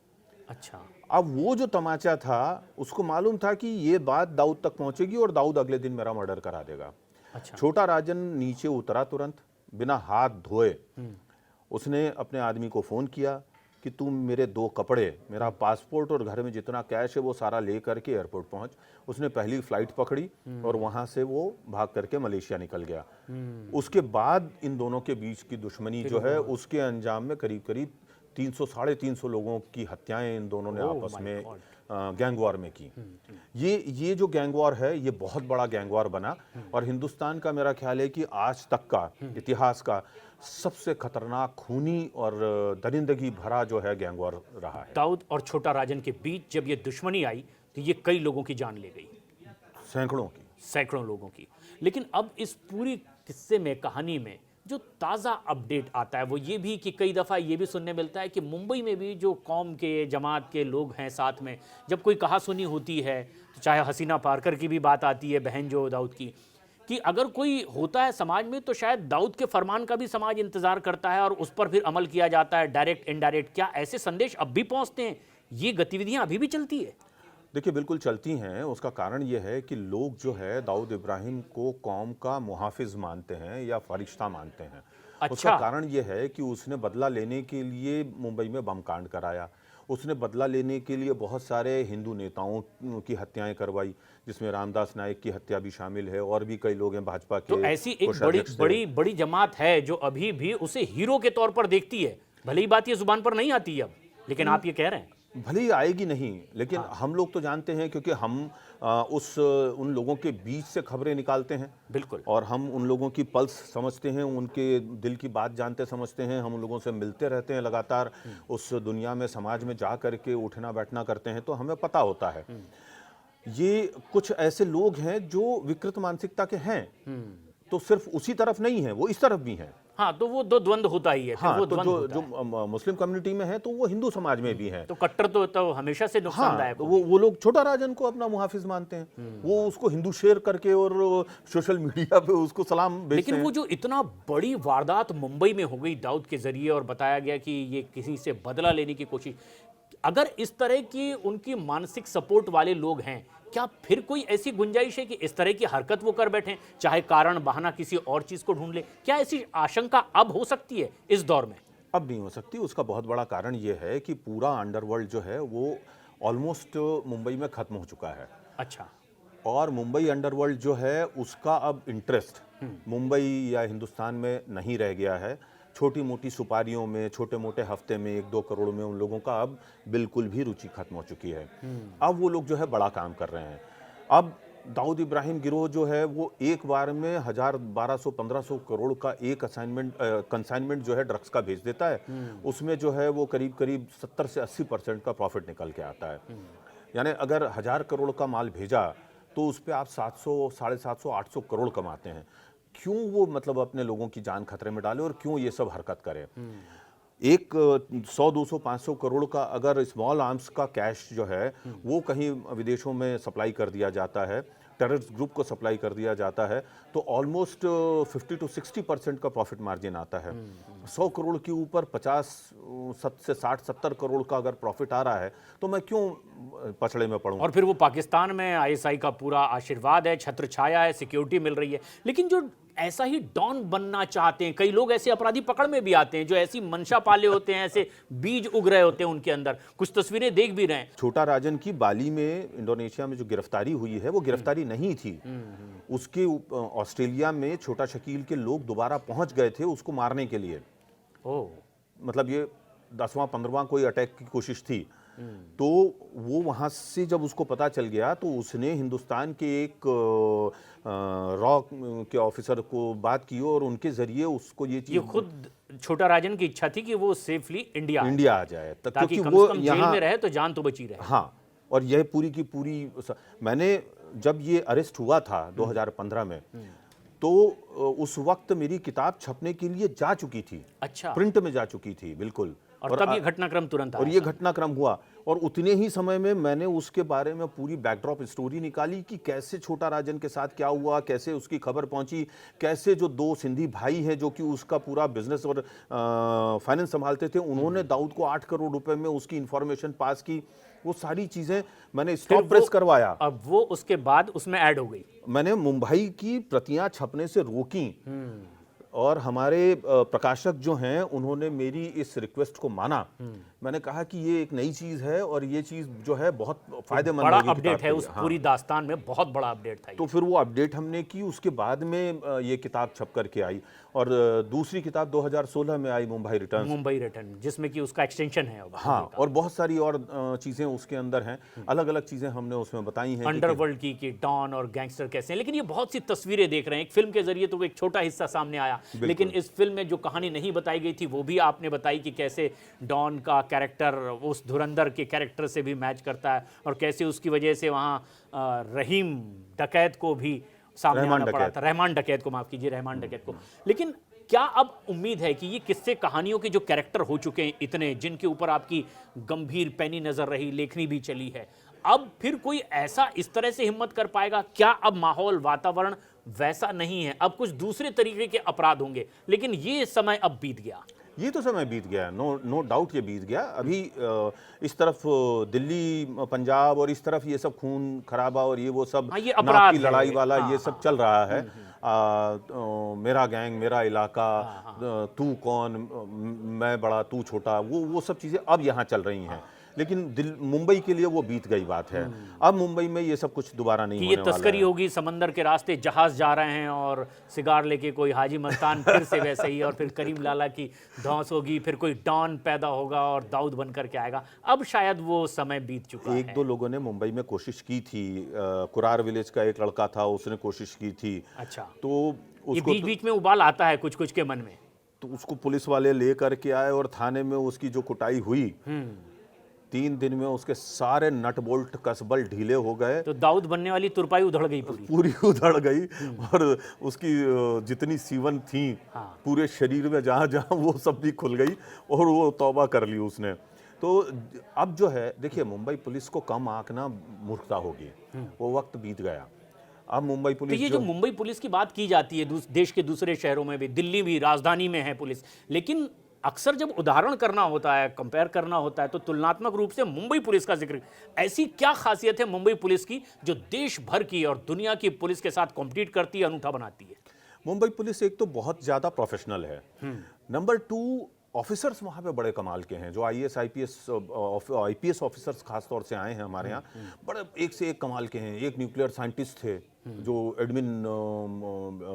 अच्छा। अब वो जो तमाचा था उसको मालूम था कि ये बात दाऊद तक पहुंचेगी और दाऊद अगले दिन मेरा मर्डर करा देगा। अच्छा। छोटा राजन नीचे उतरा तुरंत बिना हाथ धोए। उसने अपने आदमी को फोन किया कि तुम मेरे 2 कपड़े, मेरा पासपोर्ट और घर में जितना कैश है वो सारा ले करके एयरपोर्ट पहुंच। उसने पहली फ्लाइट पकड़ी और वहां से वो भाग करके मलेशिया निकल गया। उसके बाद इन दोनों के बीच की दुश्मनी जो है उसके अंजाम में करीब करीब 300-350 लोगों की हत्याएं इन दोनों ने आपस में गैंग वॉर में की। ये जो गैंग वॉर है ये बहुत बड़ा गैंग वॉर बना और हिंदुस्तान का मेरा ख्याल है कि आज तक का इतिहास का सबसे खतरनाक, खूनी और दरिंदगी भरा जो है गैंग वॉर रहा है। दाऊद और छोटा राजन के बीच जब ये दुश्मनी आई तो ये कई लोगों की जान ले गई, सैकड़ों लोगों की। लेकिन अब इस पूरी किस्से में, कहानी में जो ताज़ा अपडेट आता है वो ये भी कि कई दफ़ा ये भी सुनने मिलता है कि मुंबई में भी जो कौम के, जमात के लोग हैं साथ में, जब कोई कहासुनी होती है तो चाहे हसीना पारकर की भी बात आती है, बहन जो दाऊद की, कि अगर कोई होता है समाज में तो शायद दाऊद के फरमान का भी समाज इंतज़ार करता है और उस पर फिर अमल किया जाता है, डायरेक्ट इनडायरेक्ट। क्या ऐसे संदेश अब भी पहुँचते हैं? ये गतिविधियाँ अभी भी चलती है? देखिए, बिल्कुल चलती हैं। उसका कारण ये है कि लोग जो है दाऊद इब्राहिम को कौम का मुहाफिज मानते हैं या फरिश्ता मानते हैं। अच्छा। उसका कारण ये है कि उसने बदला लेने के लिए मुंबई में बम कांड कराया, उसने बदला लेने के लिए बहुत सारे हिंदू नेताओं की हत्याएं करवाई, जिसमें रामदास नायक की हत्या भी शामिल है और भी कई लोग हैं भाजपा के। तो ऐसी एक बड़ी जमात है जो अभी भी उसे हीरो के तौर पर देखती है। भले ही बात ये जुबान पर नहीं आती है अब, लेकिन आप ये कह रहे हैं। भले ही आएगी नहीं, लेकिन हम लोग तो जानते हैं क्योंकि हम उन लोगों के बीच से खबरें निकालते हैं। बिल्कुल। और हम उन लोगों की पल्स समझते हैं, उनके दिल की बात जानते समझते हैं। हम उन लोगों से मिलते रहते हैं लगातार, उस दुनिया में, समाज में जा करके उठना बैठना करते हैं, तो हमें पता होता है। ये कुछ ऐसे लोग हैं जो विकृत मानसिकता के हैं, तो सिर्फ उसी तरफ नहीं है, वो इस तरफ भी हैं। हाँ, तो वो दो द्वंद होता ही है। हाँ, वो तो द्वंद जो मुस्लिम कम्युनिटी में है तो वो हिंदू समाज में भी है। तो कट्टर तो हमेशा से नुकसानदायक। हाँ, तो वो लोग छोटा राजन को अपना मुहाफिज मानते हैं। वो उसको हिंदू शेयर करके और सोशल मीडिया पे उसको सलाम भेजते हैं। लेकिन वो जो इतना बड़ी वारदात मुंबई में हो गई दाऊद के जरिए और बताया गया कि ये किसी से बदला लेने की कोशिश, अगर इस तरह की उनकी मानसिक सपोर्ट वाले लोग हैं, क्या फिर कोई ऐसी गुंजाइश है कि इस तरह की हरकत वो कर बैठे, चाहे कारण बहाना किसी और चीज को ढूंढ ले? क्या ऐसी आशंका अब हो सकती है इस दौर में? अब नहीं हो सकती। उसका बहुत बड़ा कारण ये है कि पूरा अंडरवर्ल्ड जो है वो ऑलमोस्ट मुंबई में खत्म हो चुका है। अच्छा। और मुंबई अंडरवर्ल्ड जो है उसका अब इंटरेस्ट मुंबई या हिंदुस्तान में नहीं रह गया है। छोटी मोटी सुपारियों में, छोटे मोटे हफ्ते में 1-2 करोड़ में उन लोगों का अब बिल्कुल भी रुचि खत्म हो चुकी है। अब वो लोग जो है बड़ा काम कर रहे हैं। अब दाऊद इब्राहिम गिरोह जो है वो एक बार में 1000, 1200, 1500 करोड़ का एक कंसाइनमेंट जो है ड्रग्स का भेज देता है। उसमें जो है वो करीब करीब 70 से 80% का प्रॉफिट निकल के आता है। यानी अगर 1000 करोड़ का माल भेजा तो उस पर आप 700, 750, 800 करोड़ कमाते हैं। क्यों वो मतलब अपने लोगों की जान खतरे में डाले और क्यों ये सब हरकत करे? एक 100, 200, 500 करोड़ का अगर स्मॉल आर्म्स का कैश जो है वो कहीं विदेशों में सप्लाई कर दिया जाता है, टेररिस्ट ग्रुप को सप्लाई कर दिया जाता है, तो ऑलमोस्ट 50 to 60% का प्रॉफिट मार्जिन आता है। 100 करोड़ के ऊपर 50 से 60-70 करोड़ का अगर प्रॉफिट आ रहा है तो मैं क्यों पछड़े में पड़ूं? और फिर वो पाकिस्तान में आईएसआई का पूरा आशीर्वाद है, छत्र छाया है, सिक्योरिटी मिल रही है। लेकिन जो ऐसा ही डॉन बनना चाहते हैं, कई लोग ऐसे अपराधी पकड़ में भी आते हैं जो ऐसी मंशा पाले होते हैं, ऐसे बीज उग रहे होते हैं उनके अंदर। कुछ तस्वीरें देख भी रहे हैं। छोटा राजन की बाली में, इंडोनेशिया में जो गिरफ्तारी हुई है वो गिरफ्तारी नहीं थी। उसके ऑस्ट्रेलिया में छोटा शकील के लोग दोबारा पहुंच गए थे उसको मारने के लिए। मतलब ये 10वां 15वां कोई अटैक की कोशिश थी। तो वो वहां से जब उसको पता चल गया तो उसने हिंदुस्तान के एक रॉ के ऑफिसर को बात की और उनके जरिए उसको ये चीज, ये खुद छोटा राजन की इच्छा थी कि वो सेफली इंडिया आ जाए ताकि क्योंकि कम वो से कम जेल में रहे तो जान तो बची रहे। हाँ, और यह पूरी की पूरी मैंने जब ये अरेस्ट हुआ था 2015 में तो उस वक्त मेरी किताब छपने के लिए जा चुकी थी। अच्छा। प्रिंट में जा चुकी थी बिल्कुल। और तब ये घटनाक्रम तुरंत आया। और ये घटनाक्रम हुआ और उतने ही समय में मैंने उसके बारे में पूरी बैकड्रॉप स्टोरी निकाली कि कैसे छोटा राजन के साथ क्या हुआ, कैसे उसकी खबर पहुंची, कैसे जो 2 सिंधी भाई हैं जो कि उसका पूरा बिजनेस और फाइनेंस संभालते थे, उन्होंने दाऊद को 8 करोड़ रुपए में उसकी इंफॉर्मेशन पास की। वो सारी चीजें मैंने स्टॉप प्रेस करवाया। अब वो उसके बाद उसमें ऐड हो गई। मैंने मुंबई की प्रतियां छपने से रोकी और हमारे प्रकाशक जो हैं उन्होंने मेरी इस रिक्वेस्ट को माना। मैंने कहा कि ये एक नई चीज है और ये चीज जो है बहुत फायदेमंद बड़ा होगी अपडेट है उस हाँ। पूरी दास्तान में बहुत बड़ा अपडेट था। तो फिर वो अपडेट हमने की, उसके बाद में ये किताब छप करके आई और दूसरी किताब 2016 में आई, मुंबई रिटर्न, जिसमें कि उसका एक्सटेंशन है अब। हाँ, और बहुत सारी और चीजें उसके अंदर हैं, अलग अलग चीजें हमने उसमें बताई हैं अंडरवर्ल्ड की डॉन और गैंगस्टर कैसे हैं। लेकिन ये बहुत सी तस्वीरें देख रहे हैं। एक फिल्म के जरिए तो एक छोटा हिस्सा सामने आया, लेकिन इस फिल्म में जो कहानी नहीं बताई गई थी वो भी आपने बताई कि कैसे डॉन का कैरेक्टर उस धुरंधर के कैरेक्टर से भी मैच करता है और कैसे उसकी वजह से वहाँ रहीम डकैत को भी सामने आना पड़ा था। रहमान डकैत को, माफ कीजिए, रहमान डकैत को। लेकिन क्या अब उम्मीद है कि ये किस्से कहानियों के जो कैरेक्टर हो चुके हैं इतने, जिनके ऊपर आपकी गंभीर पैनी नजर रही, लेखनी भी चली है, अब फिर कोई ऐसा इस तरह से हिम्मत कर पाएगा? क्या अब माहौल, वातावरण वैसा नहीं है? अब कुछ दूसरे तरीके के अपराध होंगे, लेकिन ये समय अब बीत गया। ये तो समय बीत गया, नो डाउट ये बीत गया। अभी इस तरफ दिल्ली, पंजाब और इस तरफ ये सब खून खराबा और ये वो सब ये अपराध की लड़ाई वाला ये सब चल रहा है। मेरा गैंग, मेरा इलाका, तू कौन, मैं बड़ा तू छोटा, वो सब चीजें अब यहाँ चल रही हैं। लेकिन मुंबई के लिए वो बीत गई बात है। अब मुंबई में ये सब कुछ दोबारा नहीं होने वाला है। ये तस्करी होगी, समंदर के रास्ते जहाज जा रहे हैं और सिगार लेके कोई हाजी मस्तान फिर से वैसे ही, और फिर करीम लाला की धौंस होगी, फिर कोई डॉन पैदा होगा और दाऊद बनकर के आएगा। अब शायद वो समय बीत चुका है। 1-2 लोगों ने मुंबई में कोशिश की थी। कुरार विलेज का एक लड़का था, उसने कोशिश की थी। अच्छा, तो ये बीच बीच में उबाल आता है कुछ कुछ के मन में। तो उसको पुलिस वाले ले करके आए और थाने में उसकी जो कुटाई हुई, 3 दिन में उसके सारे नट बोल्ट कसबल ढीले हो गए। तो दाऊद बनने वाली तुरपाई उधड़ गई, पूरी उधड़ गई और उसकी जितनी सीवन थी पूरे शरीर में जहाँ जहाँ वो सब भी खुल गई और वो तौबा कर ली उसने। तो अब जो है, देखिए, मुंबई पुलिस को कम आंकना मूर्खता होगी, वो वक्त बीत गया। अब मुंबई पुलिस, तो ये जो मुंबई पुलिस की बात की जाती है देश के दूसरे शहरों में भी, दिल्ली भी, राजधानी में है पुलिस, लेकिन अक्सर जब उदाहरण करना होता है, कंपेयर करना होता है, तो तुलनात्मक रूप से मुंबई पुलिस का जिक्र, ऐसी क्या खासियत है मुंबई पुलिस की जो देश भर की और दुनिया की पुलिस के साथ कॉम्पीट करती है, अनूठा बनाती है? मुंबई पुलिस एक तो बहुत ज़्यादा प्रोफेशनल है। नंबर 2, ऑफिसर्स वहाँ पे बड़े कमाल के हैं। जो आईएएस आईपीएस ऑफिसर्स खास तौर से आए हैं हमारे यहाँ, बड़े एक से एक कमाल के हैं। एक न्यूक्लियर साइंटिस्ट थे जो एडमिन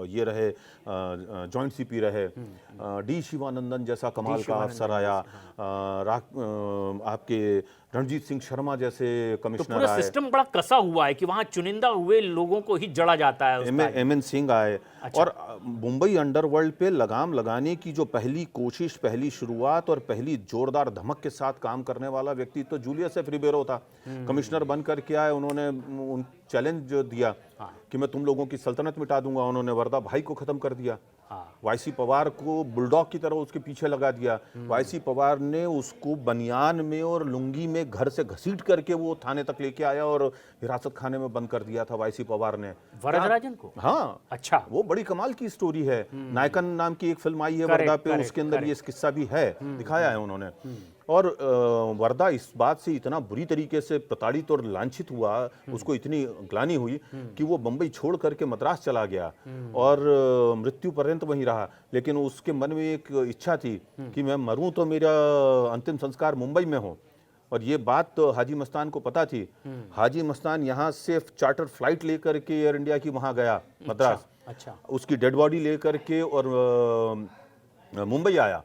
ये रहे, जॉइंट सीपी रहे। डी शिवानंदन जैसा कमाल का अफसर आया। आपके रणजीत सिंह शर्मा जैसे तो कमिश्नर पूरा आए। सिस्टम बड़ा कसा हुआ है कि वहां चुनिंदा हुए लोगों को ही जड़ा जाता है उसका। एमएन सिंह आए। और मुंबई अंडरवर्ल्ड पे लगाम लगाने की जो पहली कोशिश, पहली शुरुआत और पहली जोरदार धमक के साथ काम करने वाला व्यक्ति तो जूलियस एफ रिबेरो था। कमिश्नर बन करके आए, उन्होंने चैलेंज जो दिया कि मैं तुम लोगों की सल्तनत मिटा दूंगा। उन्होंने वर्दा भाई को खत्म कर दिया। वाईसी पवार को बुलडॉग की तरह उसके पीछे लगा दिया। वाईसी पवार ने उसको बनियान में और लुंगी में घर से घसीट करके वो थाने तक लेके आया और हिरासत खाने में बंद कर दिया था वाईसी पवार ने। वरदराजन को? हाँ, अच्छा, वो बड़ी कमाल की स्टोरी है। नायकन नाम की एक फिल्म आई है वर्दा पे, उसके अंदर ये किस्सा भी है, दिखाया है उन्होंने। और वर्दा इस बात से इतना बुरी तरीके से प्रताड़ित और लांछित हुआ, उसको इतनी ग्लानि हुई कि वो बंबई छोड़ करके मद्रास चला गया और मृत्यु पर्यंत वहीं रहा। लेकिन उसके मन में एक इच्छा थी कि मैं मरूं तो मेरा अंतिम संस्कार मुंबई में हो। और ये बात तो हाजी मस्तान को पता थी। हाजी मस्तान यहाँ से चार्टर फ्लाइट लेकर के एयर इंडिया की वहाँ गया मद्रास। अच्छा, उसकी डेड बॉडी लेकर के और मुंबई आया।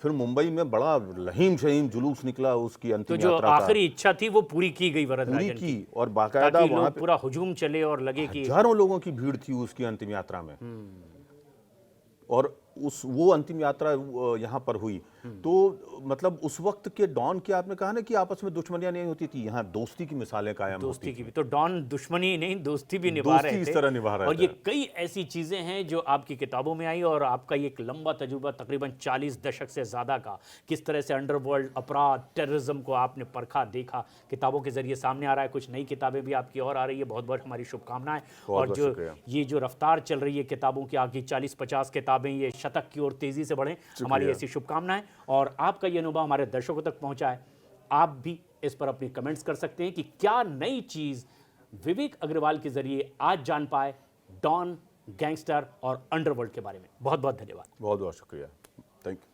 फिर मुंबई में बड़ा लहीम शहीम जुलूस निकला उसकी तो अंतिम जो यात्रा का। आखिरी इच्छा थी वो पूरी की गई पूरी वरदराजन की और बाकायदा ताकि वहाँ लोग पे पूरा हुजूम चले और लगे कि हजारों लोगों की भीड़ थी उसकी अंतिम यात्रा में। और वो अंतिम यात्रा यहाँ पर हुई। तो मतलब उस वक्त के डॉन की, आपने कहा ना कि आपस में दुश्मनियां नहीं होती थी, यहाँ दोस्ती की मिसालें कायम दोस्ती होती की थी। भी, तो डॉन दुश्मनी नहीं दोस्ती भी निभा दोस्ती रहे इस थे। तरह निभा रहे और थे। ये कई ऐसी चीजें हैं जो आपकी किताबों में आई और आपका ये एक लंबा तजुर्बा तकरीबन 40 दशक से ज्यादा का, किस तरह से अंडरवर्ल्ड, अपराध, टेररिज्म को आपने परखा, देखा, किताबों के जरिए सामने आ रहा है। कुछ नई किताबें भी आपकी और आ रही है, बहुत बहुत हमारी शुभकामनाएं। और जो शुक्रिया। ये जो रफ्तार चल रही है किताबों की, आगे 40-50 किताबें ये शतक की ओर तेजी से बढ़ें, हमारी ऐसी शुभकामनाएं। और आपका ये अनुभव हमारे दर्शकों तक पहुंचा है। आप भी इस पर अपनी कमेंट्स कर सकते हैं कि क्या नई चीज विवेक अग्रवाल के जरिए आज जान पाए डॉन, गैंगस्टर और अंडरवर्ल्ड के बारे में। बहुत बहुत धन्यवाद। बहुत बहुत शुक्रिया। Thank you.